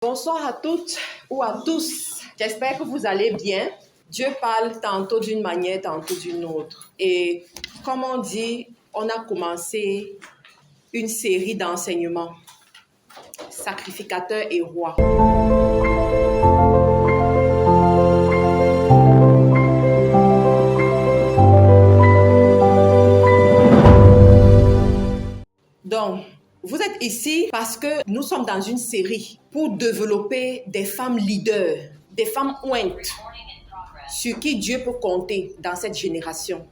Bonsoir à toutes ou à tous. J'espère que vous allez bien. Dieu parle tantôt d'une manière, tantôt d'une autre. Et comme on dit, on a commencé une série d'enseignements. Sacrificateur et roi. Donc, vous êtes ici parce que nous sommes dans une série pour développer des femmes leaders, des femmes ointes, sur qui Dieu peut compter dans cette génération,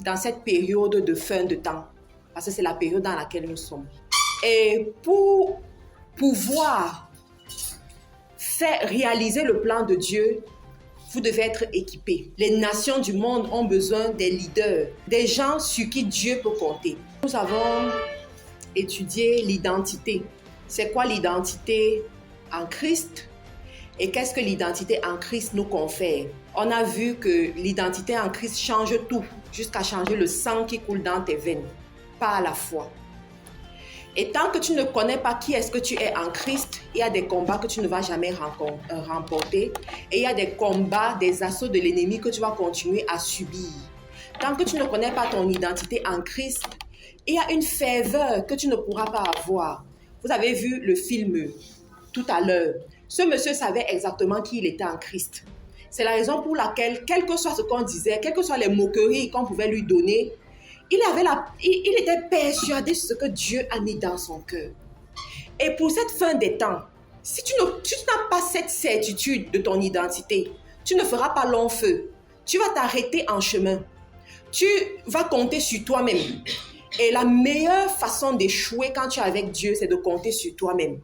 dans cette période de fin de temps, parce que c'est la période dans laquelle nous sommes. Et pour pouvoir faire réaliser le plan de Dieu, vous devez être équipés. Les nations du monde ont besoin des leaders, des gens sur qui Dieu peut compter. Nous avons étudié l'identité. C'est quoi l'identité en Christ? Et qu'est-ce que l'identité en Christ nous confère? On a vu que l'identité en Christ change tout, jusqu'à changer le sang qui coule dans tes veines, par la foi. Et tant que tu ne connais pas qui est-ce que tu es en Christ, il y a des combats que tu ne vas jamais remporter. Et il y a des combats, des assauts de l'ennemi que tu vas continuer à subir. Tant que tu ne connais pas ton identité en Christ, il y a une ferveur que tu ne pourras pas avoir. Vous avez vu le film tout à l'heure. Ce monsieur savait exactement qui il était en Christ. C'est la raison pour laquelle, quel que soit ce qu'on disait, quelles que soient les moqueries qu'on pouvait lui donner, il était persuadé de ce que Dieu a mis dans son cœur. Et pour cette fin des temps, si tu n'as pas cette certitude de ton identité, tu ne feras pas long feu. Tu vas t'arrêter en chemin. Tu vas compter sur toi-même. Et la meilleure façon d'échouer quand tu es avec Dieu, c'est de compter sur toi-même.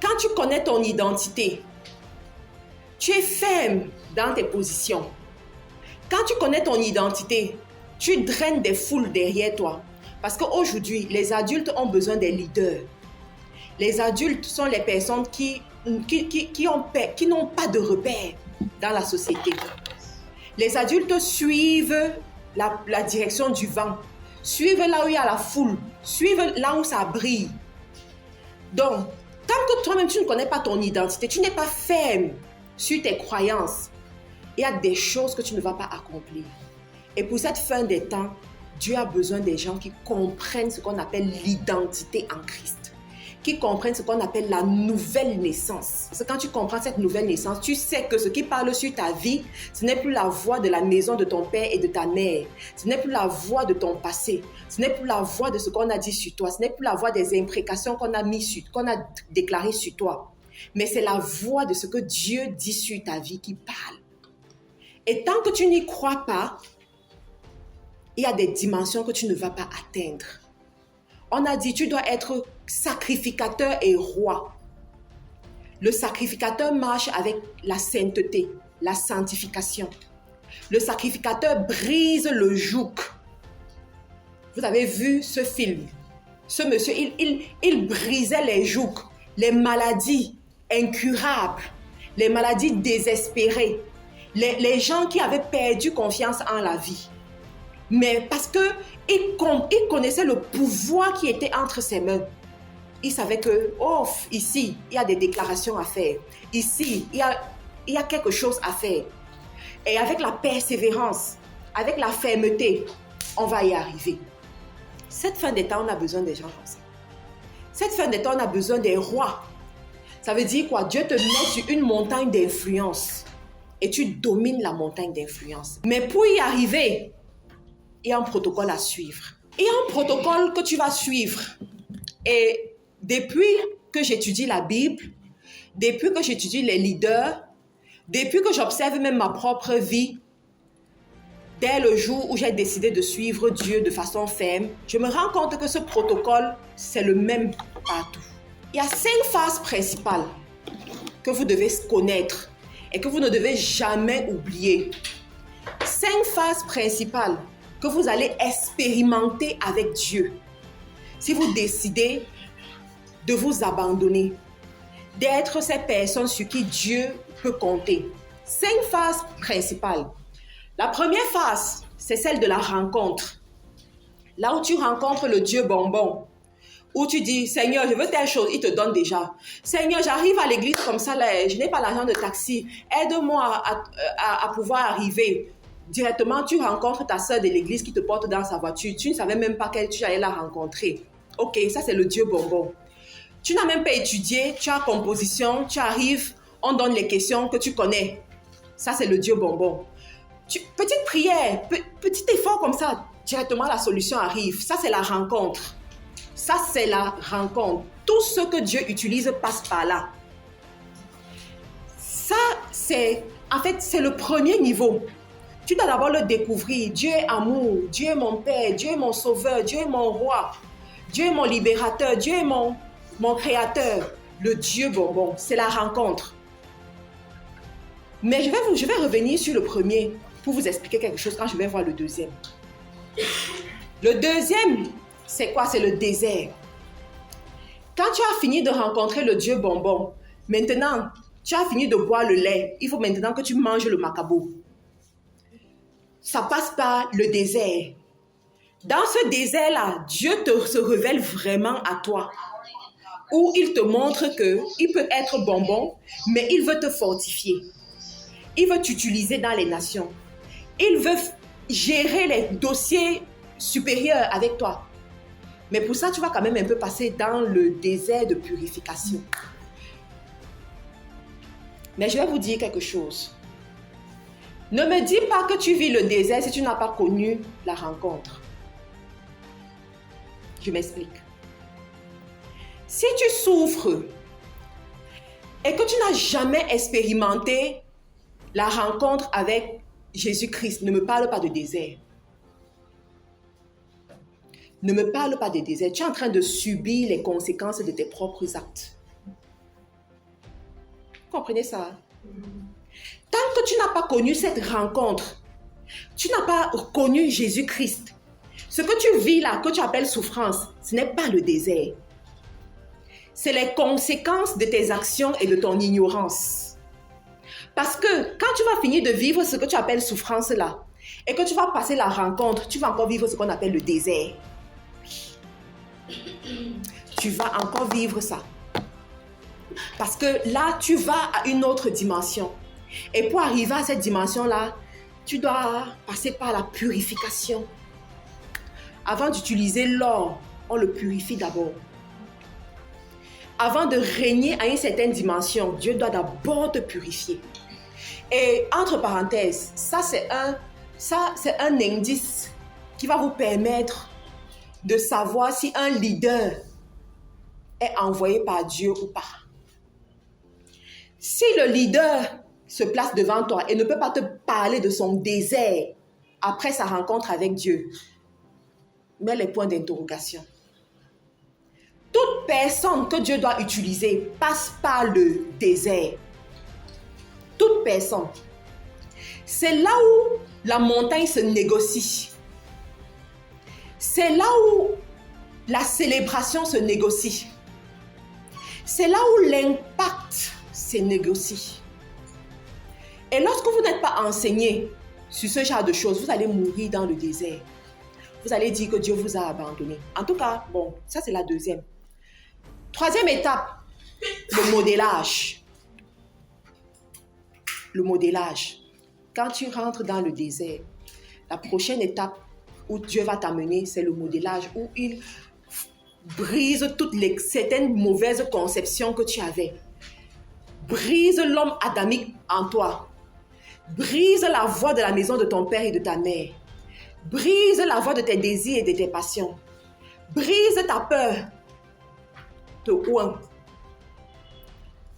Quand tu connais ton identité, tu es ferme dans tes positions. Quand tu connais ton identité, tu draines des foules derrière toi. Parce qu'aujourd'hui, les adultes ont besoin des leaders. Les adultes sont les personnes qui n'ont pas de repères dans la société. Les adultes suivent la direction du vent, suivent là où il y a la foule, suivent là où ça brille. Donc, tant que toi-même tu ne connais pas ton identité, tu n'es pas ferme sur tes croyances, il y a des choses que tu ne vas pas accomplir. Et pour cette fin des temps, Dieu a besoin des gens qui comprennent ce qu'on appelle l'identité en Christ, qui comprennent ce qu'on appelle la nouvelle naissance. Parce que quand tu comprends cette nouvelle naissance, tu sais que ce qui parle sur ta vie, ce n'est plus la voix de la maison de ton père et de ta mère. Ce n'est plus la voix de ton passé. Ce n'est plus la voix de ce qu'on a dit sur toi. Ce n'est plus la voix des imprécations qu'on a déclarées sur toi. Mais c'est la voix de ce que Dieu dit sur ta vie qui parle. Et tant que tu n'y crois pas, il y a des dimensions que tu ne vas pas atteindre. On a dit, tu dois être sacrificateur et roi. Le sacrificateur marche avec la sainteté, la sanctification. Le sacrificateur brise le joug. Vous avez vu ce film. Ce monsieur, il brisait les jougs, les maladies incurables, les maladies désespérées, les gens qui avaient perdu confiance en la vie. Mais parce qu'il connaissait le pouvoir qui était entre ses mains. Il savait que, ici, il y a des déclarations à faire. Ici, il y a quelque chose à faire. Et avec la persévérance, avec la fermeté, on va y arriver. Cette fin des temps, on a besoin des gens comme ça. Cette fin des temps, on a besoin des rois. Ça veut dire quoi? Dieu te met sur une montagne d'influence. Et tu domines la montagne d'influence. Mais pour y arriver, il y a un protocole à suivre. Il y a un protocole que tu vas suivre. Et depuis que j'étudie la Bible, depuis que j'étudie les leaders, depuis que j'observe même ma propre vie, dès le jour où j'ai décidé de suivre Dieu de façon ferme, je me rends compte que ce protocole, c'est le même partout. Il y a 5 phases principales que vous devez connaître et que vous ne devez jamais oublier. 5 phases principales que vous allez expérimenter avec Dieu. Si vous décidez de vous abandonner, d'être ces personnes sur qui Dieu peut compter. 5 phases principales. La première phase, c'est celle de la rencontre. Là où tu rencontres le Dieu bonbon, Où tu dis, Seigneur, je veux telle chose, il te donne déjà. Seigneur, j'arrive à l'église comme ça, là, je n'ai pas l'argent de taxi. Aide-moi à pouvoir arriver. Directement, tu rencontres ta soeur de l'église qui te porte dans sa voiture. Tu ne savais même pas que tu allais la rencontrer. Ok, ça c'est le Dieu bonbon. Tu n'as même pas étudié, tu as composition, tu arrives, on donne les questions que tu connais. Ça c'est le Dieu bonbon. Petite prière, petit effort comme ça, directement la solution arrive. Ça c'est la rencontre. Ça, c'est la rencontre. Tout ce que Dieu utilise passe par là. Ça, c'est le premier niveau. Tu dois d'abord le découvrir. Dieu est amour. Dieu est mon Père. Dieu est mon Sauveur. Dieu est mon Roi. Dieu est mon Libérateur. Dieu est mon Créateur. Le Dieu bonbon, c'est la rencontre. Mais je vais revenir sur le premier pour vous expliquer quelque chose quand je vais voir le deuxième. Le deuxième, c'est quoi? C'est le désert. Quand tu as fini de rencontrer le Dieu bonbon, maintenant, tu as fini de boire le lait. Il faut maintenant que tu manges le macabo. Ça passe par le désert. Dans ce désert-là, Dieu se révèle vraiment à toi. Où il te montre qu'il peut être bonbon, mais il veut te fortifier. Il veut t'utiliser dans les nations. Il veut gérer les dossiers supérieurs avec toi. Mais pour ça, tu vas quand même un peu passer dans le désert de purification. Mais je vais vous dire quelque chose. Ne me dis pas que tu vis le désert si tu n'as pas connu la rencontre. Je m'explique. Si tu souffres et que tu n'as jamais expérimenté la rencontre avec Jésus-Christ, ne me parle pas de désert. Ne me parle pas de désert. Tu es en train de subir les conséquences de tes propres actes. Vous comprenez ça? Tant que tu n'as pas connu cette rencontre, tu n'as pas connu Jésus-Christ, ce que tu vis là, que tu appelles souffrance, ce n'est pas le désert. C'est les conséquences de tes actions et de ton ignorance. Parce que quand tu vas finir de vivre ce que tu appelles souffrance là, et que tu vas passer la rencontre, tu vas encore vivre ce qu'on appelle le désert. Tu vas encore vivre ça. Parce que là, tu vas à une autre dimension. Et pour arriver à cette dimension-là, tu dois passer par la purification. Avant d'utiliser l'or, on le purifie d'abord. Avant de régner à une certaine dimension, Dieu doit d'abord te purifier. Et entre parenthèses, ça c'est un indice qui va vous permettre de savoir si un leader est envoyé par Dieu ou pas. Si le leader se place devant toi et ne peut pas te parler de son désert après sa rencontre avec Dieu, mets les points d'interrogation. Toute personne que Dieu doit utiliser passe par le désert. Toute personne. C'est là où la montagne se négocie. C'est là où la célébration se négocie. C'est là où l'impact se négocie. Et lorsque vous n'êtes pas enseigné sur ce genre de choses, vous allez mourir dans le désert. Vous allez dire que Dieu vous a abandonné. En tout cas, bon, ça c'est la deuxième. Troisième étape, le modélage. Le modélage. Quand tu rentres dans le désert, la prochaine étape où Dieu va t'amener, c'est le modélage, où il brise certaines mauvaises conceptions que tu avais. Brise l'homme adamique en toi. Brise la voix de la maison de ton père et de ta mère. Brise la voix de tes désirs et de tes passions. Brise ta peur. Te oint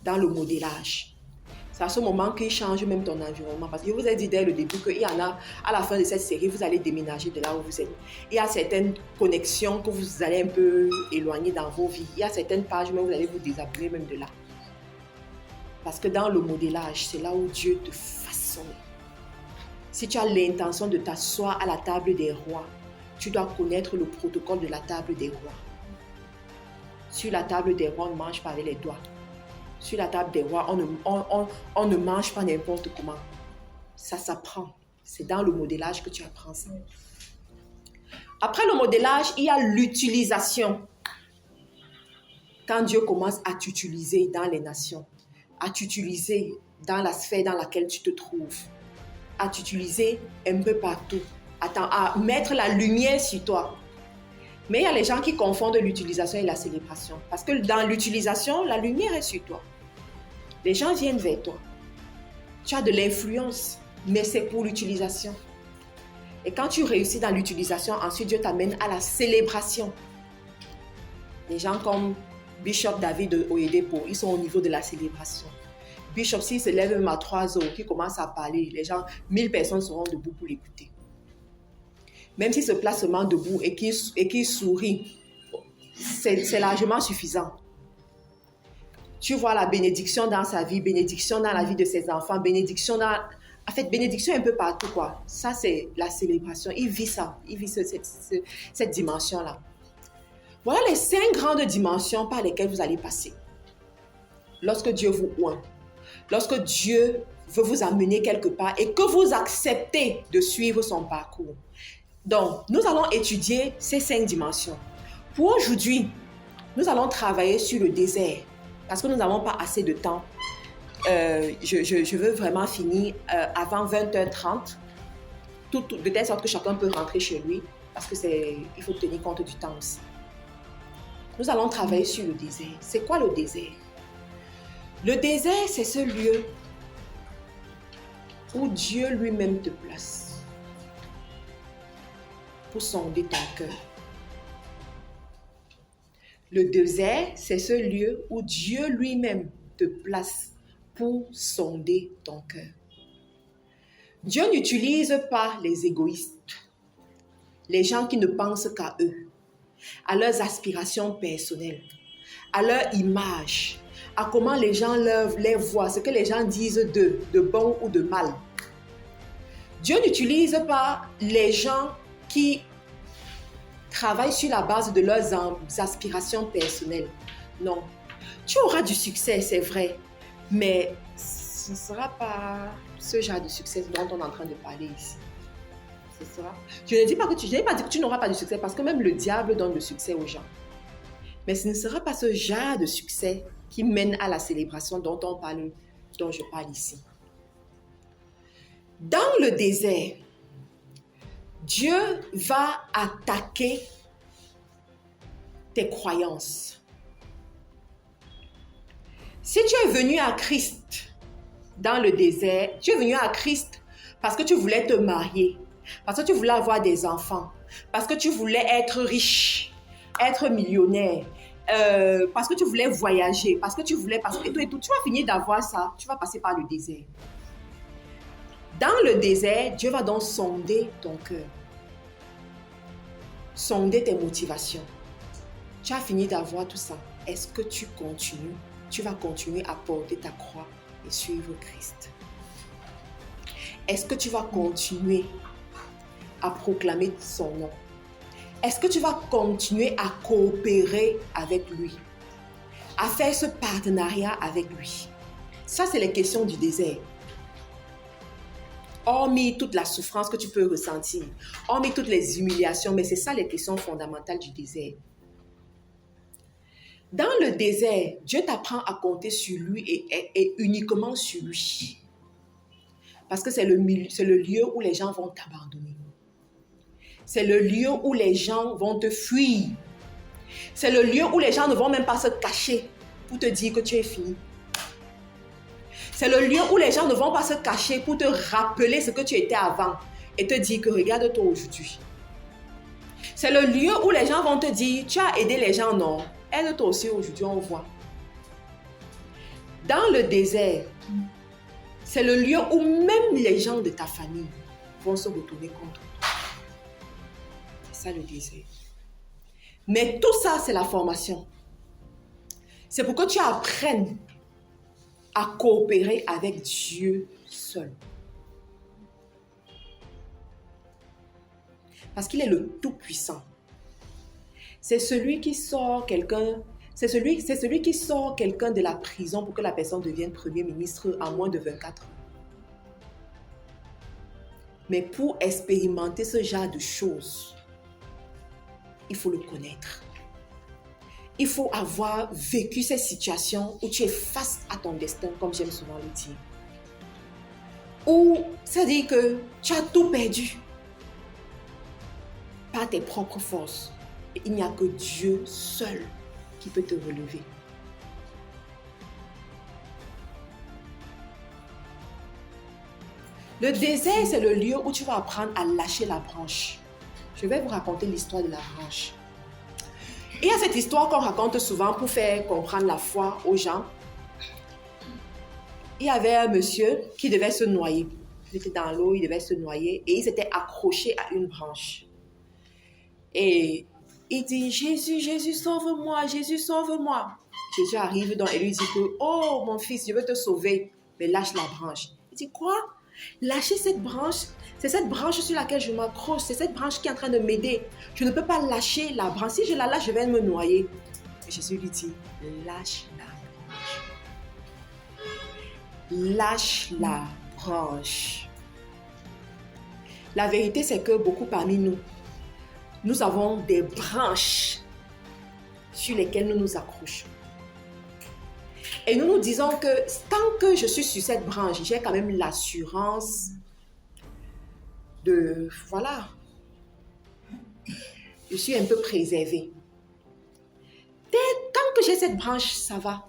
dans le modélage. C'est à ce moment qu'il change même ton environnement. Parce que je vous ai dit dès le début qu'il y en a, à la fin de cette série, vous allez déménager de là où vous êtes. Il y a certaines connexions que vous allez un peu éloigner dans vos vies. Il y a certaines pages, mais vous allez vous désabonner même de là. Parce que dans le modélage, c'est là où Dieu te façonne. Si tu as l'intention de t'asseoir à la table des rois, tu dois connaître le protocole de la table des rois. Sur la table des rois, on ne mange pas avec les doigts. Sur la table des rois, on ne mange pas n'importe comment. Ça s'apprend. C'est dans le modélage que tu apprends ça. Après le modélage, il y a l'utilisation. quand Dieu commence à t'utiliser dans les nations, à t'utiliser dans la sphère dans laquelle tu te trouves, à t'utiliser un peu partout, à mettre la lumière sur toi. Mais il y a les gens qui confondent l'utilisation et la célébration. Parce que dans l'utilisation, la lumière est sur toi. Les gens viennent vers toi. Tu as de l'influence, mais c'est pour l'utilisation. Et quand tu réussis dans l'utilisation, ensuite Dieu t'amène à la célébration. Les gens comme Bishop David Oyedepo, ils sont au niveau de la célébration. Bishop, s'il se lève même à 3 heures, qui commence à parler, les gens, 1000 personnes seront debout pour l'écouter. Même s'il se place seulement debout et qu'il sourit, c'est largement suffisant. Tu vois la bénédiction dans sa vie, bénédiction dans la vie de ses enfants, bénédiction bénédiction un peu partout, quoi. Ça, c'est la célébration. Il vit ça, cette dimension-là. Voilà les 5 grandes dimensions par lesquelles vous allez passer. Lorsque Dieu vous oint, lorsque Dieu veut vous amener quelque part et que vous acceptez de suivre son parcours. Donc, nous allons étudier ces 5 dimensions. Pour aujourd'hui, nous allons travailler sur le désert parce que nous n'avons pas assez de temps. Je veux vraiment finir avant 20h30, de telle sorte que chacun peut rentrer chez lui parce qu'il faut tenir compte du temps aussi. Nous allons travailler sur le désert. C'est quoi le désert? Le désert, c'est ce lieu où Dieu lui-même te place pour sonder ton cœur. Le désert, c'est ce lieu où Dieu lui-même te place pour sonder ton cœur. Dieu n'utilise pas les égoïstes, les gens qui ne pensent qu'à eux, à leurs aspirations personnelles, à leur image, à comment les gens les voient, ce que les gens disent d'eux, de bon ou de mal. Dieu n'utilise pas les gens qui travaillent sur la base de leurs aspirations personnelles. Non. Tu auras du succès, c'est vrai, mais ce ne sera pas ce genre de succès dont on est en train de parler ici. Je n'ai pas dit que tu n'auras pas de succès parce que même le diable donne le succès aux gens. Mais ce ne sera pas ce genre de succès qui mène à la célébration dont je parle ici. Dans le désert, Dieu va attaquer tes croyances. Si tu es venu à Christ dans le désert, tu es venu à Christ parce que tu voulais te marier, parce que tu voulais avoir des enfants, parce que tu voulais être riche, être millionnaire, parce que tu voulais voyager, parce que tu voulais... tu vas finir d'avoir ça, tu vas passer par le désert. Dans le désert, Dieu va donc sonder ton cœur, sonder tes motivations. Tu as fini d'avoir tout ça. Est-ce que tu continues? Tu vas continuer à porter ta croix et suivre Christ. Est-ce que tu vas continuer à proclamer son nom? Est-ce que tu vas continuer à coopérer avec lui, à faire ce partenariat avec lui? Ça, c'est les questions du désert. Hormis toute la souffrance que tu peux ressentir, hormis toutes les humiliations, mais c'est ça les questions fondamentales du désert. Dans le désert, Dieu t'apprend à compter sur lui et uniquement sur lui. Parce que c'est le lieu où les gens vont t'abandonner. C'est le lieu où les gens vont te fuir. C'est le lieu où les gens ne vont même pas se cacher pour te dire que tu es fini. C'est le lieu où les gens ne vont pas se cacher pour te rappeler ce que tu étais avant et te dire que regarde-toi aujourd'hui. C'est le lieu où les gens vont te dire, tu as aidé les gens, non? Aide-toi aussi aujourd'hui, on voit. Dans le désert, c'est le lieu où même les gens de ta famille vont se retourner contre toi. C'est ça le désert. Mais tout ça, c'est la formation. C'est pour que tu apprennes à coopérer avec Dieu seul. Parce qu'il est le Tout-Puissant. C'est celui qui sort quelqu'un de la prison pour que la personne devienne Premier ministre en moins de 24 heures. Mais pour expérimenter ce genre de choses, il faut le connaître. il faut avoir vécu ces situations où tu es face à ton destin, comme j'aime souvent le dire. Où, c'est-à-dire que tu as tout perdu par tes propres forces. Et il n'y a que Dieu seul qui peut te relever. Le désert, c'est le lieu où tu vas apprendre à lâcher la branche. Je vais vous raconter l'histoire de la branche. Il y a cette histoire qu'on raconte souvent pour faire comprendre la foi aux gens. Il y avait un monsieur qui devait se noyer. Il était dans l'eau, il devait se noyer et il s'était accroché à une branche. Et il dit, Jésus, Jésus, sauve-moi, Jésus, sauve-moi. Jésus arrive et lui dit que, oh mon fils, je veux te sauver, mais lâche la branche. Il dit, quoi? Lâcher cette branche? C'est cette branche sur laquelle je m'accroche, c'est cette branche qui est en train de m'aider. Je ne peux pas lâcher la branche. Si je la lâche, je vais me noyer. Et Jésus lui dit, lâche la branche. Lâche la branche. La vérité, c'est que beaucoup parmi nous, nous avons des branches sur lesquelles nous nous accrochons. Et nous nous disons que tant que je suis sur cette branche, j'ai quand même l'assurance de, voilà, je suis un peu préservée. Tant que j'ai cette branche, ça va.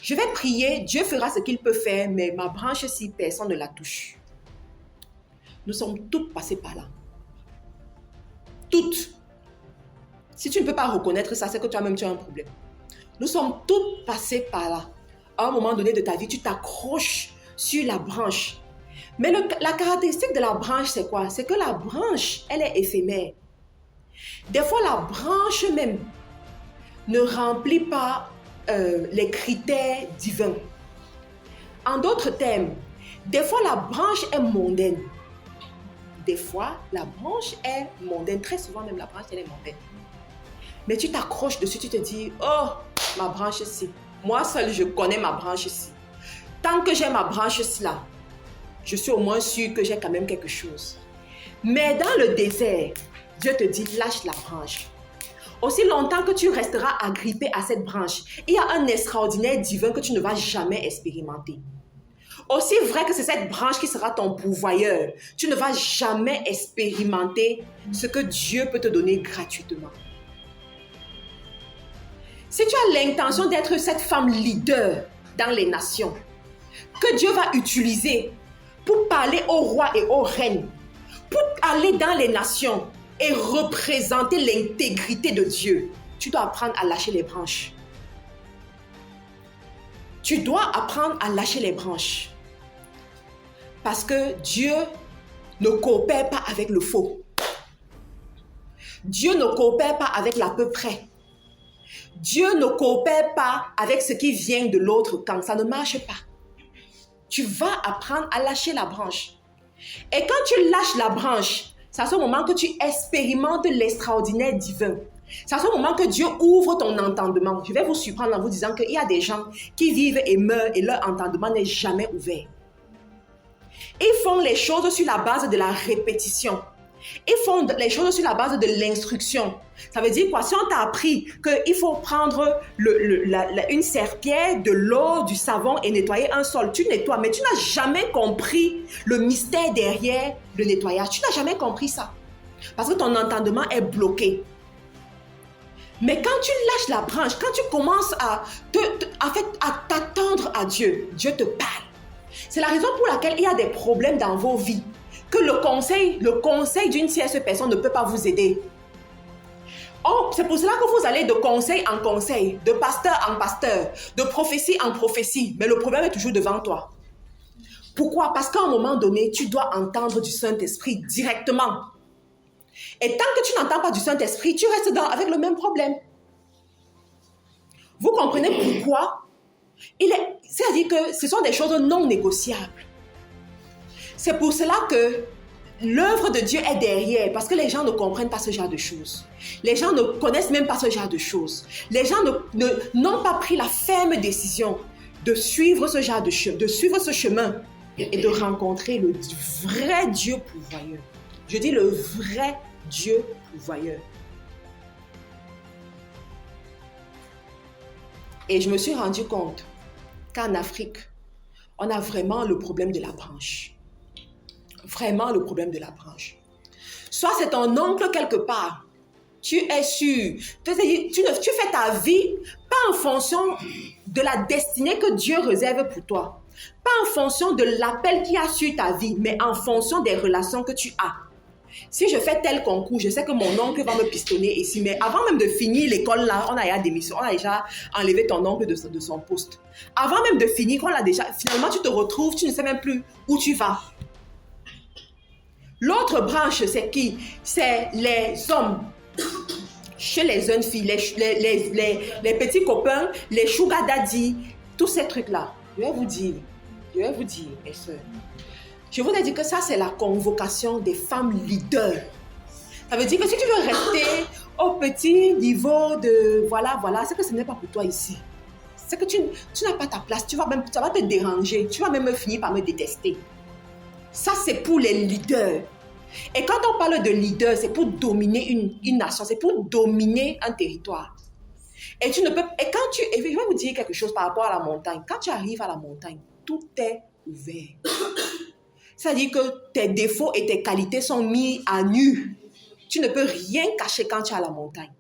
Je vais prier, Dieu fera ce qu'il peut faire, mais ma branche, si personne ne la touche. Nous sommes toutes passées par là. Toutes. Si tu ne peux pas reconnaître ça, c'est que toi-même tu as un problème. Nous sommes toutes passées par là. À un moment donné de ta vie, tu t'accroches sur la branche. Mais la caractéristique de la branche, c'est quoi? C'est que la branche, elle est éphémère. Des fois, la branche même ne remplit pas les critères divins. En d'autres termes, des fois, la branche est mondaine. Des fois, la branche est mondaine. Très souvent, même la branche, elle est mondaine. Mais tu t'accroches dessus, tu te dis, oh, ma branche ici. Moi seul, je connais ma branche ici. Tant que j'ai ma branche ici là, je suis au moins sûr que j'ai quand même quelque chose. Mais dans le désert, Dieu te dit, lâche la branche. Aussi longtemps que tu resteras agrippé à cette branche, il y a un extraordinaire divin que tu ne vas jamais expérimenter. Aussi vrai que c'est cette branche qui sera ton pourvoyeur, tu ne vas jamais expérimenter ce que Dieu peut te donner gratuitement. Si tu as l'intention d'être cette femme leader dans les nations, que Dieu va utiliser pour parler aux rois et aux reines, pour aller dans les nations et représenter l'intégrité de Dieu, tu dois apprendre à lâcher les branches. Tu dois apprendre à lâcher les branches. Parce que Dieu ne coopère pas avec le faux. Dieu ne coopère pas avec l'à peu près. Dieu ne coopère pas avec ce qui vient de l'autre camp. Ça ne marche pas. Tu vas apprendre à lâcher la branche. Et quand tu lâches la branche, c'est à ce moment que tu expérimentes l'extraordinaire divin. C'est à ce moment que Dieu ouvre ton entendement. Je vais vous surprendre en vous disant qu'il y a des gens qui vivent et meurent et leur entendement n'est jamais ouvert. Ils font les choses sur la base de la répétition. Ils font les choses sur la base de l'instruction. Ça veut dire quoi? Si on t'a appris qu'il faut prendre une serpillière, de l'eau, du savon et nettoyer un sol, tu nettoies, mais tu n'as jamais compris le mystère derrière le nettoyage. Tu n'as jamais compris ça. Parce que ton entendement est bloqué. Mais quand tu lâches la branche, quand tu commences à t'attendre à Dieu, Dieu te parle. C'est la raison pour laquelle il y a des problèmes dans vos vies. Que le conseil d'une tierce personne ne peut pas vous aider. Oh, c'est pour cela que vous allez de conseil en conseil, de pasteur en pasteur, de prophétie en prophétie, mais le problème est toujours devant toi. Pourquoi? Parce qu'à un moment donné, tu dois entendre du Saint-Esprit directement. Et tant que tu n'entends pas du Saint-Esprit, tu restes avec le même problème. Vous comprenez pourquoi? C'est-à-dire que ce sont des choses non négociables. C'est pour cela que l'œuvre de Dieu est derrière, parce que les gens ne comprennent pas ce genre de choses. Les gens ne connaissent même pas ce genre de choses. Les gens n'ont pas pris la ferme décision de suivre ce genre de chemin, de suivre ce chemin et de rencontrer le vrai Dieu pourvoyeur. Je dis le vrai Dieu pourvoyeur. Et je me suis rendu compte qu'en Afrique, on a vraiment le problème de la branche. Vraiment le problème de la branche. Soit c'est ton oncle quelque part, tu es sûr, tu fais ta vie pas en fonction de la destinée que Dieu réserve pour toi, pas en fonction de l'appel qu'il y a sur ta vie, mais en fonction des relations que tu as. Si je fais tel concours, je sais que mon oncle va me pistonner ici, mais avant même de finir l'école là, on a déjà démissionné, on a déjà enlevé ton oncle de son poste. Avant même de finir, finalement tu te retrouves, tu ne sais même plus où tu vas. L'autre branche, c'est qui? C'est les hommes. Chez les jeunes filles, les petits copains, les sugar daddy, tous ces trucs-là. Je vais vous dire, mes soeurs, je vous ai dit que ça, c'est la convocation des femmes leaders. Ça veut dire que si tu veux rester au petit niveau de voilà, c'est que ce n'est pas pour toi ici. C'est que tu n'as pas ta place, ça va te déranger, tu vas même finir par me détester. Ça, c'est pour les leaders. Et quand on parle de leader, c'est pour dominer une nation, c'est pour dominer un territoire. Et tu ne peux... Et je vais vous dire quelque chose par rapport à la montagne. Quand tu arrives à la montagne, tout est ouvert. C'est-à-dire que tes défauts et tes qualités sont mis à nu. Tu ne peux rien cacher quand tu es à la montagne.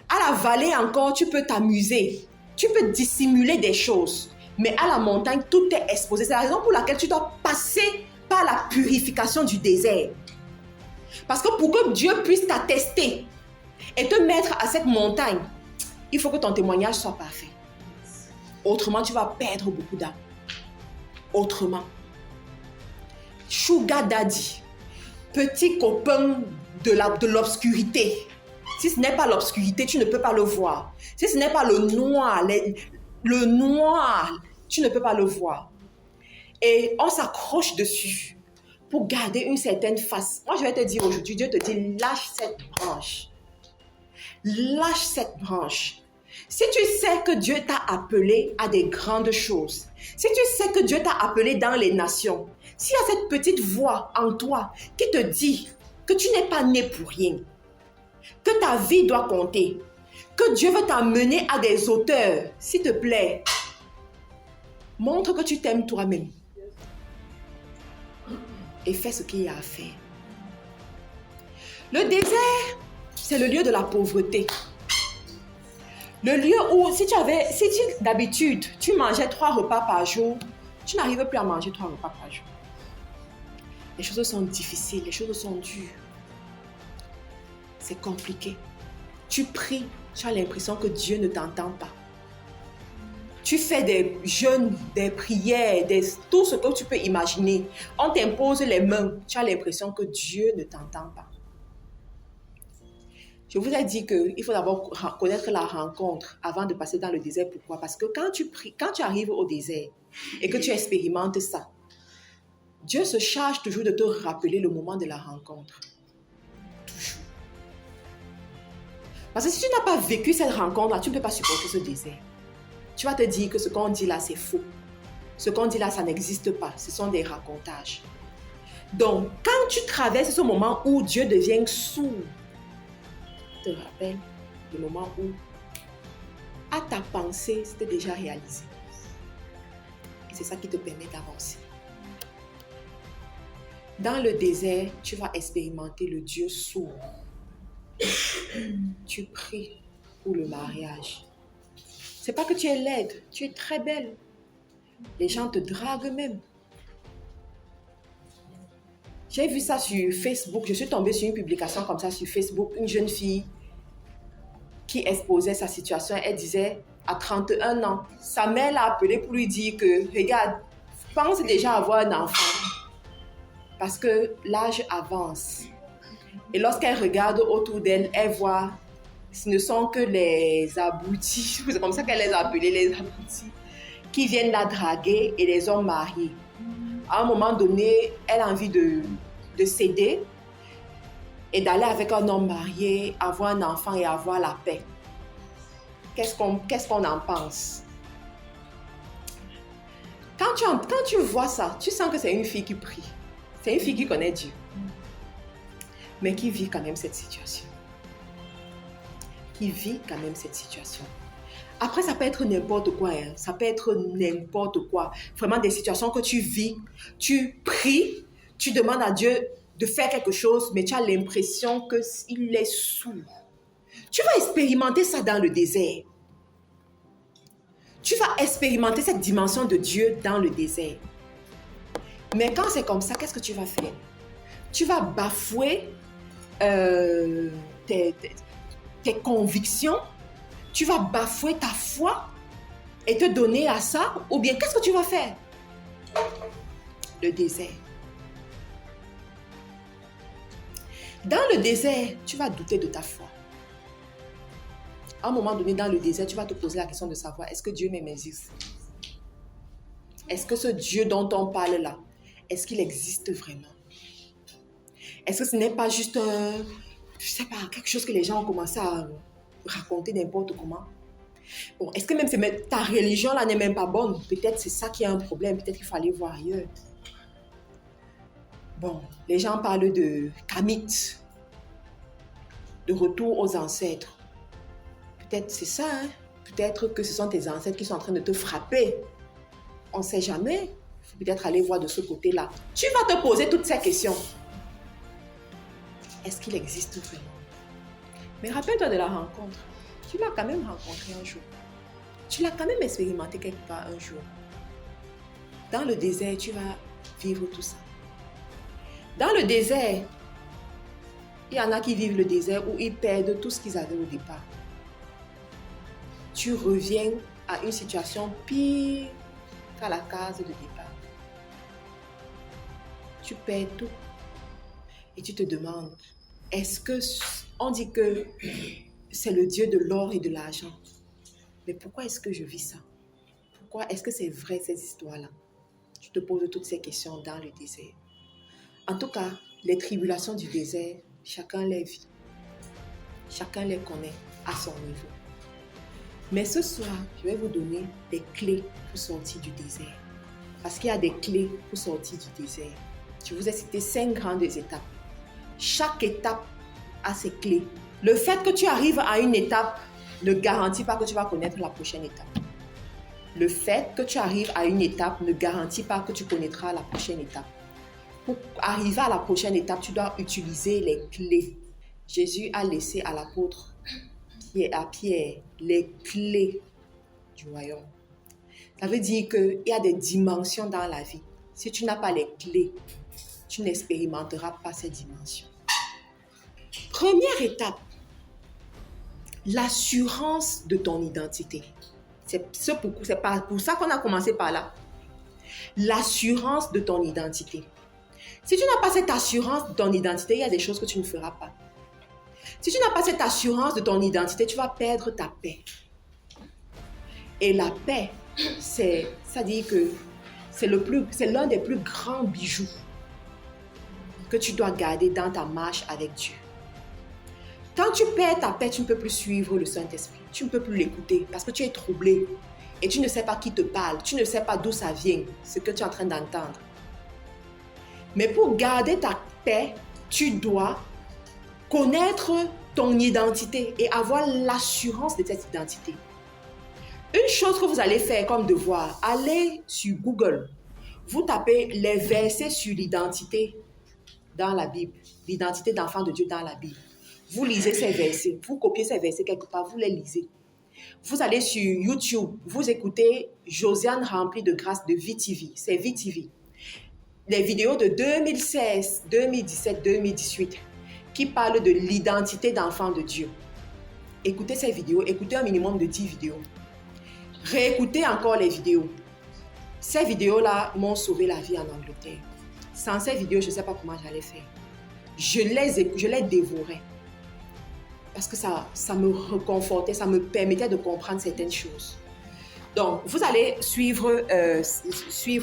À la vallée encore, tu peux t'amuser. Tu peux dissimuler des choses. Mais à la montagne, tout est exposé. C'est la raison pour laquelle tu dois passer par la purification du désert. Parce que pour que Dieu puisse t'attester et te mettre à cette montagne, il faut que ton témoignage soit parfait. Autrement, tu vas perdre beaucoup d'âmes. Autrement. Sugar daddy, petit copain de l'obscurité. Si ce n'est pas l'obscurité, tu ne peux pas le voir. Si ce n'est pas le noir, tu ne peux pas le voir. Et on s'accroche dessus pour garder une certaine face. Moi, je vais te dire aujourd'hui, Dieu te dit, lâche cette branche. Lâche cette branche. Si tu sais que Dieu t'a appelé à des grandes choses, si tu sais que Dieu t'a appelé dans les nations, s'il y a cette petite voix en toi qui te dit que tu n'es pas né pour rien, que ta vie doit compter, que Dieu veut t'amener à des hauteurs, s'il te plaît, montre que tu t'aimes toi-même. Et fais ce qu'il y a à faire. Le désert, c'est le lieu de la pauvreté. Le lieu où, si d'habitude, tu mangeais 3 repas par jour, tu n'arrives plus à manger 3 repas par jour. Les choses sont difficiles, les choses sont dures. C'est compliqué. Tu pries, tu as l'impression que Dieu ne t'entend pas. Tu fais des jeûnes, des prières, tout ce que tu peux imaginer. On t'impose les mains, tu as l'impression que Dieu ne t'entend pas. Je vous ai dit qu'il faut d'abord connaître la rencontre avant de passer dans le désert. Pourquoi? Parce que quand tu arrives au désert et que tu expérimentes ça, Dieu se charge toujours de te rappeler le moment de la rencontre. Toujours. Parce que si tu n'as pas vécu cette rencontre-là, tu ne peux pas supporter ce désert. Tu vas te dire que ce qu'on dit là, c'est faux. Ce qu'on dit là, ça n'existe pas. Ce sont des racontages. Donc, quand tu traverses ce moment où Dieu devient sourd, te rappelle le moment où, à ta pensée, c'était déjà réalisé. Et c'est ça qui te permet d'avancer. Dans le désert, tu vas expérimenter le Dieu sourd. Tu pries pour le mariage. C'est pas que tu es laide, tu es très belle. Les gens te draguent même. J'ai vu ça sur Facebook, je suis tombée sur une publication comme ça sur Facebook, une jeune fille qui exposait sa situation. Elle disait, à 31 ans, sa mère l'a appelée pour lui dire que, regarde, pense déjà avoir un enfant. Parce que l'âge avance. Et lorsqu'elle regarde autour d'elle, elle voit, ce ne sont que les abrutis, c'est comme ça qu'elle les a appelés, les abrutis, qui viennent la draguer et les hommes mariés. À un moment donné, elle a envie de céder et d'aller avec un homme marié, avoir un enfant et avoir la paix. Qu'est-ce qu'on en pense? Quand tu vois ça, tu sens que c'est une fille qui prie. C'est une fille qui connaît Dieu. Mais qui vit quand même cette situation. Après, ça peut être n'importe quoi. Hein. Ça peut être n'importe quoi. Vraiment des situations que tu vis. Tu pries, tu demandes à Dieu de faire quelque chose, mais tu as l'impression qu'il est sourd. Tu vas expérimenter ça dans le désert. Tu vas expérimenter cette dimension de Dieu dans le désert. Mais quand c'est comme ça, qu'est-ce que tu vas faire? Tu vas bafouer tes convictions, tu vas bafouer ta foi et te donner à ça, ou bien qu'est-ce que tu vas faire? Le désert. Dans le désert, tu vas douter de ta foi. À un moment donné, dans le désert, tu vas te poser la question de savoir, est-ce que Dieu même existe? Est-ce que ce Dieu dont on parle là, est-ce qu'il existe vraiment? Est-ce que ce n'est pas juste, je sais pas, quelque chose que les gens ont commencé à raconter n'importe comment? Bon, est-ce que même ta religion là n'est même pas bonne? Peut-être c'est ça qui a un problème, peut-être qu'il faut aller voir ailleurs. Bon, les gens parlent de Kamit, de retour aux ancêtres. Peut-être c'est ça, hein? Peut-être que ce sont tes ancêtres qui sont en train de te frapper. On ne sait jamais. Il faut peut-être aller voir de ce côté-là. Tu vas te poser toutes ces questions. Est-ce qu'il existe vraiment? Mais rappelle-toi de la rencontre. Tu l'as quand même rencontré un jour. Tu l'as quand même expérimenté quelque part un jour. Dans le désert, tu vas vivre tout ça. Dans le désert, il y en a qui vivent le désert où ils perdent tout ce qu'ils avaient au départ. Tu reviens à une situation pire qu'à la case de départ. Tu perds tout. Et tu te demandes, est-ce que on dit que c'est le Dieu de l'or et de l'argent? Mais pourquoi est-ce que je vis ça? Pourquoi est-ce que c'est vrai ces histoires-là? Tu te poses toutes ces questions dans le désert. En tout cas, les tribulations du désert, chacun les vit. Chacun les connaît à son niveau. Mais ce soir, je vais vous donner des clés pour sortir du désert. Parce qu'il y a des clés pour sortir du désert. Je vous ai cité 5 grandes étapes. Chaque étape a ses clés. Le fait que tu arrives à une étape ne garantit pas que tu vas connaître la prochaine étape. Le fait que tu arrives à une étape ne garantit pas que tu connaîtras la prochaine étape. Pour arriver à la prochaine étape, tu dois utiliser les clés. Jésus a laissé à l'apôtre Pierre les clés du royaume. Ça veut dire qu'il y a des dimensions dans la vie. Si tu n'as pas les clés, tu n'expérimenteras pas ces dimensions. Première étape, l'assurance de ton identité. C'est pour ça qu'on a commencé par là. L'assurance de ton identité. Si tu n'as pas cette assurance de ton identité, il y a des choses que tu ne feras pas. Si tu n'as pas cette assurance de ton identité, tu vas perdre ta paix. Et la paix, ça dit que c'est l'un des plus grands bijoux que tu dois garder dans ta marche avec Dieu. Quand tu perds ta paix, tu ne peux plus suivre le Saint-Esprit. Tu ne peux plus l'écouter parce que tu es troublé et tu ne sais pas qui te parle. Tu ne sais pas d'où ça vient, ce que tu es en train d'entendre. Mais pour garder ta paix, tu dois connaître ton identité et avoir l'assurance de cette identité. Une chose que vous allez faire comme devoir, allez sur Google. Vous tapez les versets sur l'identité dans la Bible, l'identité d'enfant de Dieu dans la Bible. Vous lisez ces versets, vous copiez ces versets quelque part, vous les lisez. Vous allez sur YouTube, vous écoutez Josiane remplie de grâce de VTV, c'est VTV. Les vidéos de 2016, 2017, 2018 qui parlent de l'identité d'enfant de Dieu. Écoutez ces vidéos, écoutez un minimum de 10 vidéos. Réécoutez encore les vidéos. Ces vidéos-là m'ont sauvé la vie en Angleterre. Sans ces vidéos, je ne sais pas comment j'allais faire. Je les dévorais. Parce que ça me reconfortait, ça me permettait de comprendre certaines choses. Donc, vous allez suivre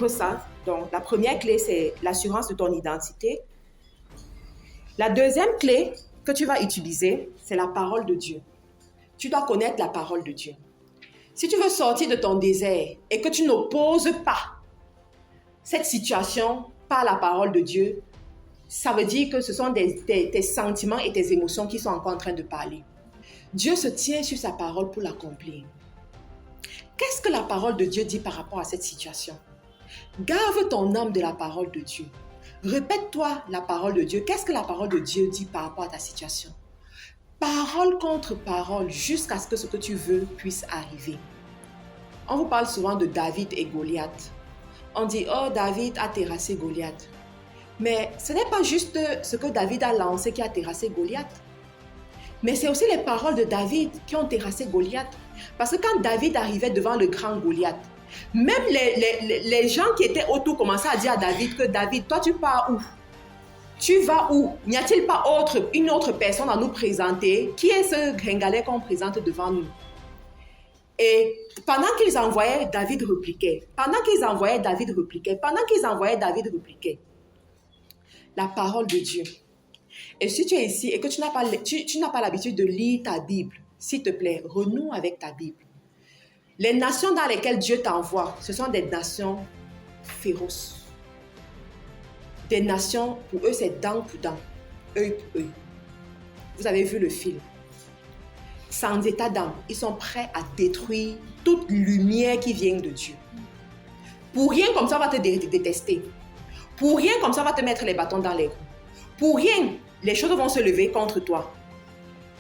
ça. Donc, la première clé, c'est l'assurance de ton identité. La deuxième clé que tu vas utiliser, c'est la parole de Dieu. Tu dois connaître la parole de Dieu. Si tu veux sortir de ton désert et que tu n'opposes pas cette situation par la parole de Dieu, ça veut dire que ce sont tes sentiments et tes émotions qui sont encore en train de parler. Dieu se tient sur sa parole pour l'accomplir. Qu'est-ce que la parole de Dieu dit par rapport à cette situation? Gave ton âme de la parole de Dieu. Répète-toi la parole de Dieu. Qu'est-ce que la parole de Dieu dit par rapport à ta situation? Parole contre parole jusqu'à ce que tu veux puisse arriver. On vous parle souvent de David et Goliath. On dit, oh, David a terrassé Goliath. Mais ce n'est pas juste ce que David a lancé qui a terrassé Goliath. Mais c'est aussi les paroles de David qui ont terrassé Goliath. Parce que quand David arrivait devant le grand Goliath, même les gens qui étaient autour commençaient à dire à David que David, toi tu pars où? Tu vas où? N'y a-t-il pas une autre personne à nous présenter? Qui est ce gringalet qu'on présente devant nous? Et pendant qu'ils envoyaient, David répliquait. La parole de Dieu. Et si tu es ici et que tu n'as pas l'habitude de lire ta Bible, s'il te plaît, renoue avec ta Bible. Les nations dans lesquelles Dieu t'envoie, ce sont des nations féroces. Des nations, pour eux, c'est dent pour dent, œil pour œil. Vous avez vu le film. Sans état d'âme, ils sont prêts à détruire toute lumière qui vient de Dieu. Pour rien comme ça, on va te détester. Pour rien comme ça, on va te mettre les bâtons dans les roues. Pour rien, les choses vont se lever contre toi.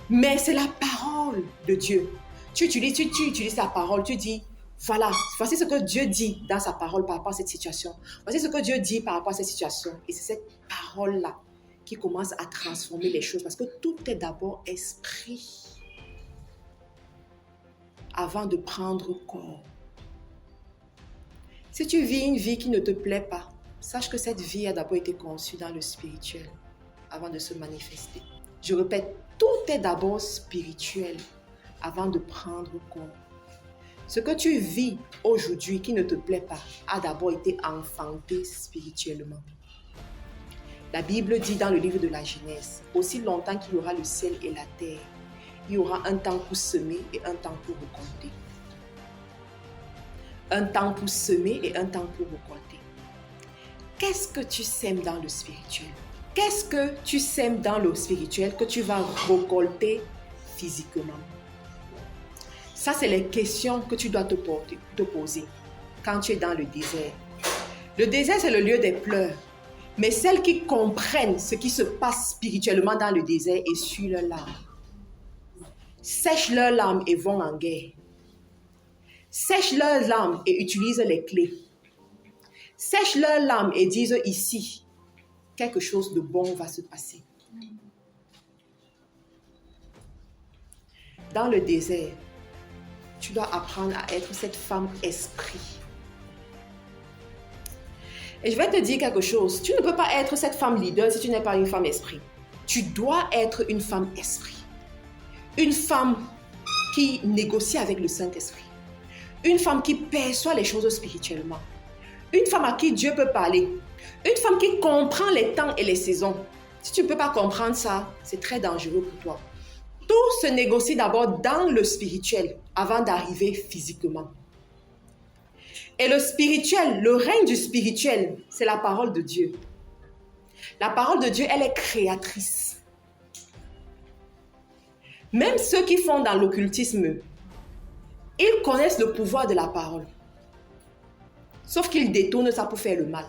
Mais c'est la parole de Dieu. Tu utilises la parole, tu dis, voilà, voici ce que Dieu dit dans sa parole par rapport à cette situation. Voici ce que Dieu dit par rapport à cette situation. Et c'est cette parole-là qui commence à transformer les choses. Parce que tout est d'abord esprit avant de prendre corps. Si tu vis une vie qui ne te plaît pas, sache que cette vie a d'abord été conçue dans le spirituel avant de se manifester. Je répète, tout est d'abord spirituel avant de prendre corps. Ce que tu vis aujourd'hui qui ne te plaît pas a d'abord été enfanté spirituellement. La Bible dit dans le livre de la Genèse, aussi longtemps qu'il y aura le ciel et la terre, il y aura un temps pour semer et un temps pour récolter. Un temps pour semer et un temps pour récolter. Qu'est-ce que tu sèmes dans le spirituel? Qu'est-ce que tu sèmes dans le spirituel que tu vas récolter physiquement? Ça, c'est les questions que tu dois te poser quand tu es dans le désert. Le désert, c'est le lieu des pleurs. Mais celles qui comprennent ce qui se passe spirituellement dans le désert essuient leurs larmes. Sèchent leurs larmes et vont en guerre. Sèchent leurs larmes et utilisent les clés. Sèchent leurs larmes et disent ici, quelque chose de bon va se passer. Dans le désert, tu dois apprendre à être cette femme esprit. Et je vais te dire quelque chose. Tu ne peux pas être cette femme leader si tu n'es pas une femme esprit. Tu dois être une femme esprit. Une femme qui négocie avec le Saint-Esprit. Une femme qui perçoit les choses spirituellement. Une femme à qui Dieu peut parler. Une femme qui comprend les temps et les saisons. Si tu ne peux pas comprendre ça, c'est très dangereux pour toi. Tout se négocie d'abord dans le spirituel avant d'arriver physiquement. Et le spirituel, le règne du spirituel, c'est la parole de Dieu. La parole de Dieu, elle est créatrice. Même ceux qui font dans l'occultisme, ils connaissent le pouvoir de la parole. Sauf qu'ils détournent ça pour faire le mal.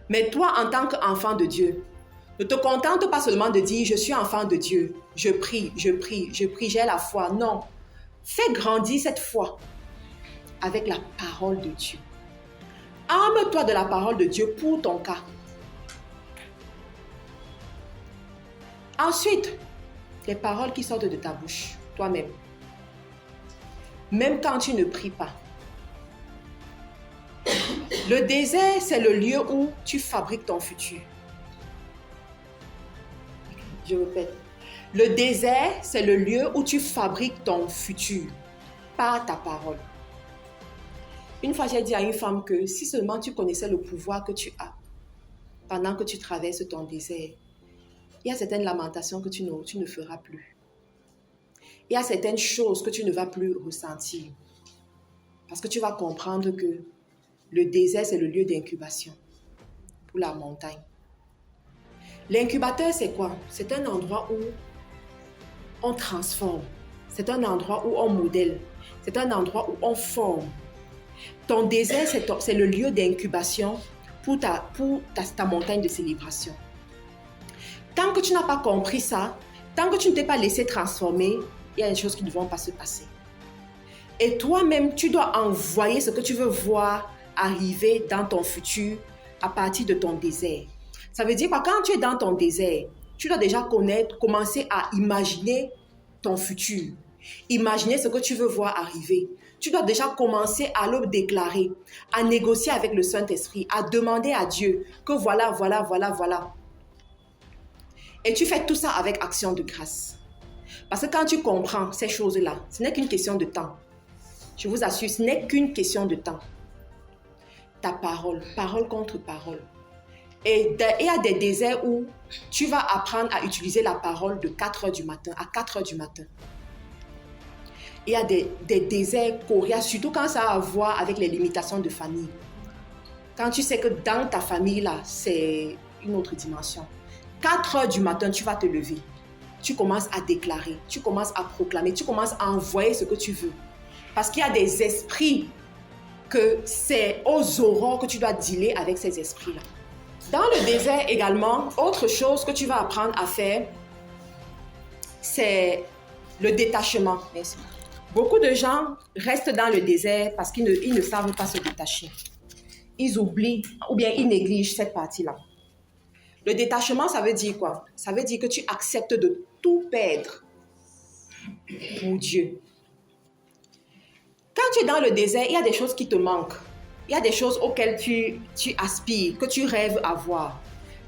Mais toi, en tant qu'enfant de Dieu, ne te contente pas seulement de dire « Je suis enfant de Dieu, je prie, j'ai la foi ». Non, fais grandir cette foi avec la parole de Dieu. Arme-toi de la parole de Dieu pour ton cas. Ensuite, les paroles qui sortent de ta bouche, toi-même. Même quand tu ne pries pas. Le désert, c'est le lieu où tu fabriques ton futur. Je répète. Le désert, c'est le lieu où tu fabriques ton futur par ta parole. Une fois, j'ai dit à une femme que si seulement tu connaissais le pouvoir que tu as pendant que tu traverses ton désert, il y a certaines lamentations que tu ne feras plus. Il y a certaines choses que tu ne vas plus ressentir. Parce que tu vas comprendre que le désert, c'est le lieu d'incubation pour la montagne. L'incubateur, c'est quoi? C'est un endroit où on transforme. c'est un endroit où on modèle. C'est un endroit où on forme. Ton désert, c'est le lieu d'incubation pour ta montagne de célébration. Tant que tu n'as pas compris ça, tant que tu ne t'es pas laissé transformer, il y a des choses qui ne vont pas se passer. Et toi-même, tu dois envoyer ce que tu veux voir arriver dans ton futur à partir de ton désert. Ça veut dire que quand tu es dans ton désert, tu dois déjà commencer à imaginer ton futur. Imaginer ce que tu veux voir arriver. Tu dois déjà commencer à le déclarer, à négocier avec le Saint-Esprit, à demander à Dieu que voilà. Et tu fais tout ça avec action de grâce. Parce que quand tu comprends ces choses-là, ce n'est qu'une question de temps. Je vous assure, ce n'est qu'une question de temps. Ta parole contre parole. Et il y a des déserts où tu vas apprendre à utiliser la parole de 4 heures du matin à 4 heures du matin. Il y a des déserts coriaces, surtout quand ça a à voir avec les limitations de famille. Quand tu sais que dans ta famille, là, c'est une autre dimension. 4 heures du matin, tu vas te lever. Tu commences à déclarer, tu commences à proclamer, tu commences à envoyer ce que tu veux. Parce qu'il y a des esprits que c'est aux aurores que tu dois dealer avec ces esprits-là. Dans le désert également, autre chose que tu vas apprendre à faire, c'est le détachement. Merci. Beaucoup de gens restent dans le désert parce qu'ils ne savent pas se détacher. Ils oublient ou bien ils négligent cette partie-là. Le détachement, ça veut dire quoi? Ça veut dire que tu acceptes de tout perdre pour Dieu. Quand tu es dans le désert, il y a des choses qui te manquent. Il y a des choses auxquelles tu aspires, que tu rêves à voir,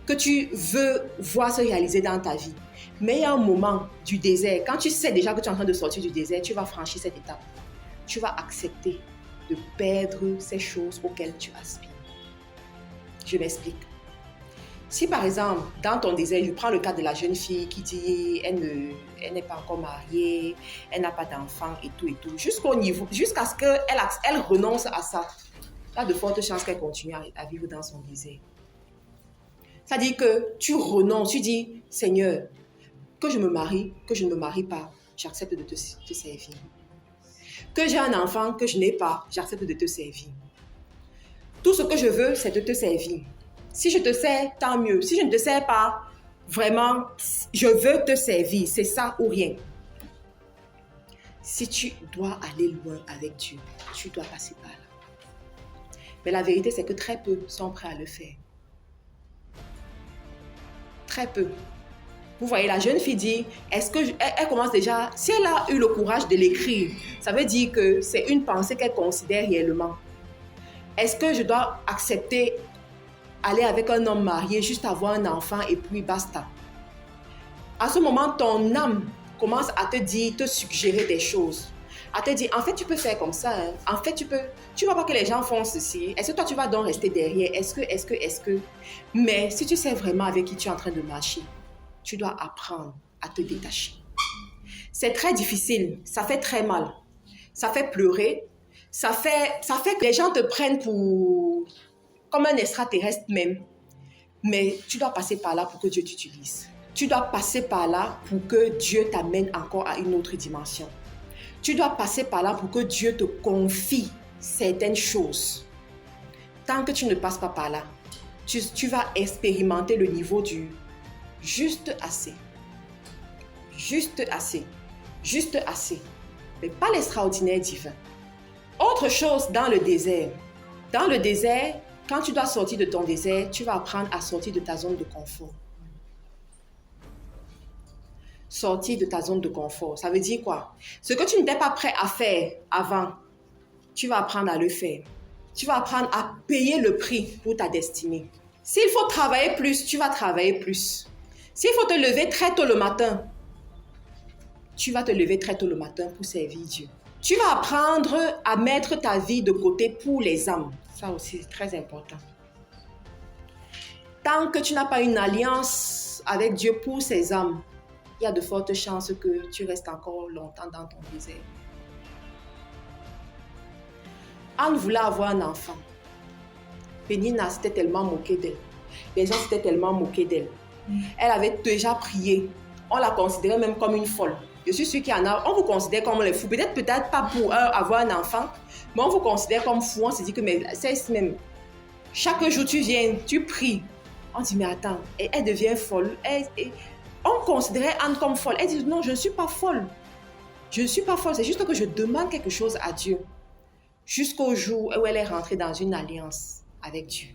que tu veux voir se réaliser dans ta vie. Mais il y a un moment du désert, quand tu sais déjà que tu es en train de sortir du désert, tu vas franchir cette étape. Tu vas accepter de perdre ces choses auxquelles tu aspires. Je m'explique. Si par exemple, dans ton désert, je prends le cas de la jeune fille qui dit elle n'est pas encore mariée, elle n'a pas d'enfant et tout, jusqu'à ce qu'elle renonce à ça, il y a de fortes chances qu'elle continue à vivre dans son désert. C'est-à-dire que tu renonces, tu dis, Seigneur, que je me marie, que je ne me marie pas, j'accepte de te servir. Que j'ai un enfant que je n'ai pas, j'accepte de te servir. Tout ce que je veux, c'est de te servir. Si je te sers, tant mieux. Si je ne te sers pas, vraiment, je veux te servir. C'est ça ou rien. Si tu dois aller loin avec Dieu, tu dois passer par là. Mais la vérité, c'est que très peu sont prêts à le faire. Très peu. Vous voyez, la jeune fille dit, elle commence déjà, si elle a eu le courage de l'écrire, ça veut dire que c'est une pensée qu'elle considère réellement. Est-ce que je dois accepter aller avec un homme marié, juste avoir un enfant et puis basta? À ce moment, ton âme commence à te dire, te suggérer des choses. À te dire, en fait, tu peux faire comme ça. Hein. En fait, tu vois pas que les gens font ceci. Est-ce que toi, tu vas donc rester derrière? Est-ce que? Mais si tu sais vraiment avec qui tu es en train de marcher, tu dois apprendre à te détacher. C'est très difficile. Ça fait très mal. Ça fait pleurer. Ça fait que les gens te prennent comme un extraterrestre même. Mais tu dois passer par là pour que Dieu t'utilise. Tu dois passer par là pour que Dieu t'amène encore à une autre dimension. Tu dois passer par là pour que Dieu te confie certaines choses. Tant que tu ne passes pas par là, tu vas expérimenter le niveau du juste assez. Juste assez. Juste assez. Mais pas l'extraordinaire divin. Autre chose dans le désert. Dans le désert, quand tu dois sortir de ton désert, tu vas apprendre à sortir de ta zone de confort. Sortir de ta zone de confort, ça veut dire quoi? Ce que tu n'étais pas prêt à faire avant, tu vas apprendre à le faire. Tu vas apprendre à payer le prix pour ta destinée. S'il faut travailler plus, tu vas travailler plus. S'il faut te lever très tôt le matin, tu vas te lever très tôt le matin pour servir Dieu. Tu vas apprendre à mettre ta vie de côté pour les âmes. Ça aussi, c'est très important. Tant que tu n'as pas une alliance avec Dieu pour ces âmes, il y a de fortes chances que tu restes encore longtemps dans ton désert. Anne voulait avoir un enfant. Pénina s'était tellement moquée d'elle. Les gens s'étaient tellement moqués d'elle. Elle avait déjà prié. On la considérait même comme une folle. Je suis sûre qu'il y en a, on vous considère comme les fous. Peut-être pas pour avoir un enfant, mais on vous considère comme fou. On se dit que mais c'est même. Chaque jour tu viens, tu pries. On dit mais attends, elle devient folle. On considérait Anne comme folle. Elle dit non, je ne suis pas folle. Je ne suis pas folle, c'est juste que je demande quelque chose à Dieu. Jusqu'au jour où elle est rentrée dans une alliance avec Dieu.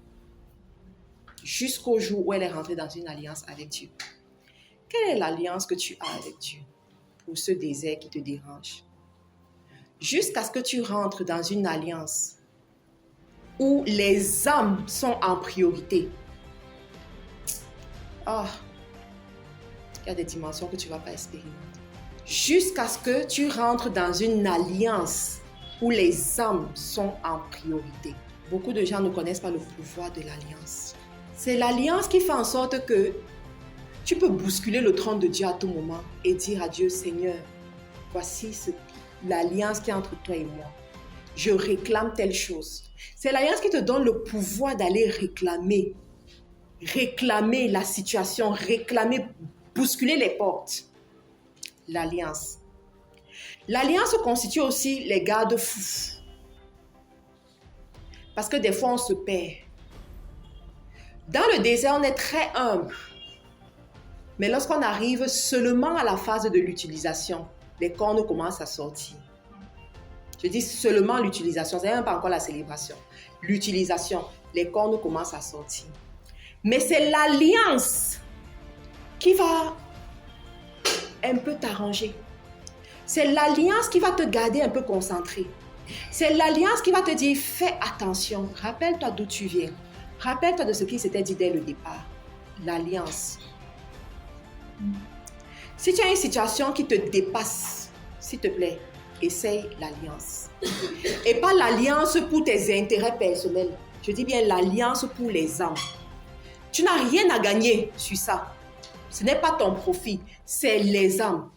Jusqu'au jour où elle est rentrée dans une alliance avec Dieu. Quelle est l'alliance que tu as avec Dieu pour ce désert qui te dérange? Jusqu'à ce que tu rentres dans une alliance où les âmes sont en priorité. Ah, il y a des dimensions que tu ne vas pas expérimenter. Jusqu'à ce que tu rentres dans une alliance où les âmes sont en priorité. Beaucoup de gens ne connaissent pas le pouvoir de l'alliance. C'est l'alliance qui fait en sorte que tu peux bousculer le trône de Dieu à tout moment et dire à Dieu, Seigneur, voici l'alliance qui est entre toi et moi. Je réclame telle chose. C'est l'alliance qui te donne le pouvoir d'aller réclamer la situation, bousculer les portes. L'alliance. L'alliance constitue aussi les garde-fous. Parce que des fois, on se perd. Dans le désert, on est très humble. Mais lorsqu'on arrive seulement à la phase de l'utilisation, les cornes commencent à sortir. Je dis seulement l'utilisation, ce n'est même pas encore la célébration. L'utilisation, les cornes commencent à sortir. Mais c'est l'alliance qui va un peu t'arranger. C'est l'alliance qui va te garder un peu concentré. C'est l'alliance qui va te dire, fais attention, rappelle-toi d'où tu viens. Rappelle-toi de ce qui s'était dit dès le départ. L'alliance. Si tu as une situation qui te dépasse, s'il te plaît, essaye l'alliance. Et pas l'alliance pour tes intérêts personnels. Je dis bien l'alliance pour les âmes. Tu n'as rien à gagner sur ça. Ce n'est pas ton profit, c'est les âmes.